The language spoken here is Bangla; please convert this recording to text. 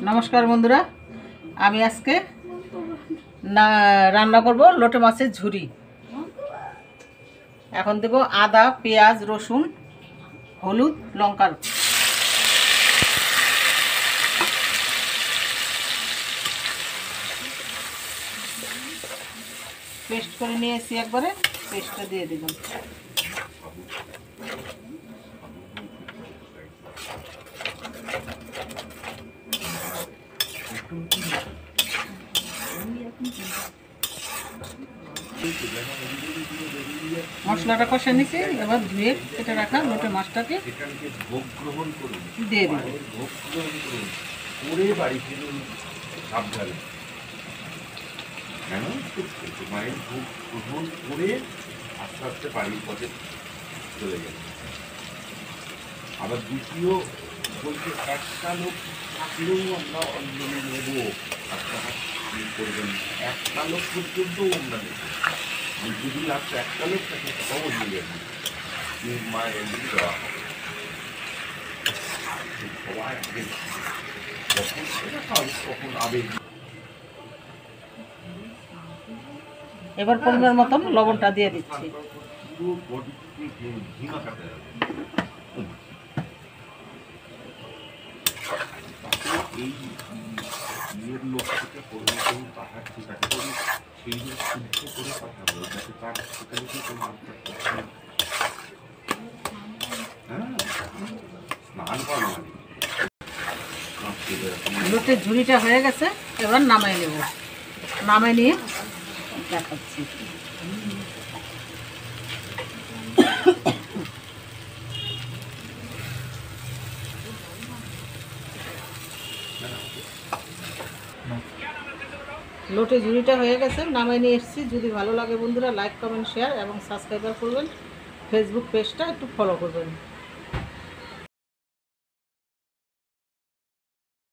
नमस्कार बंधुरा आमी आज के रान्ना करब लोटे माछेर झुरी। एखन देब आदा पेঁয়াজ रसुन हलुद लंकार पेस्ट करे निয়েছি একবারে পেস্টটা দিয়ে দিলাম। মশলাটা কষে নিয়েছি, এবার ধুয়ে কেটে রাখা লোটে মাছটাকে দিয়ে দেব। আস্তে আস্তে বাড়ির পথে চলে গেল। আবার দ্বিতীয় বলতে একটা লোক থাকলেও আমরা অঞ্জলি নেব, করবেন একটা লোক পর্যন্ত আমরা নেব। যদি লাস্ট একটা লোক থাকে তাও নিয়ে মায়ের অঞ্জলি দেওয়া হবে। সবাই যখন সেটা খাওয়া তখন আবেগ। এবার পরিমাণ মতন লবণটা দিয়ে দিচ্ছি। এই বিয়ের লোক থেকে করবে কেউ পাঠাচ্ছে তাকে করে সেই লোক শুদ্ধ করে পাঠাবো, যাতে তার সেখানে স্নান করা মানে লোটের ঝুড়িটা হয়ে গেছে, এবার নামাই নেব। নামাই নিয়ে দেখাচ্ছি। লোটে ঝুড়িটা হয়ে গেছে, নামাই নিয়ে এসেছি। যদি ভালো লাগে বন্ধুরা লাইক কমেন্ট শেয়ার এবং সাবস্ক্রাইব করবেন। ফেসবুক পেজটা একটু ফলো করবেন।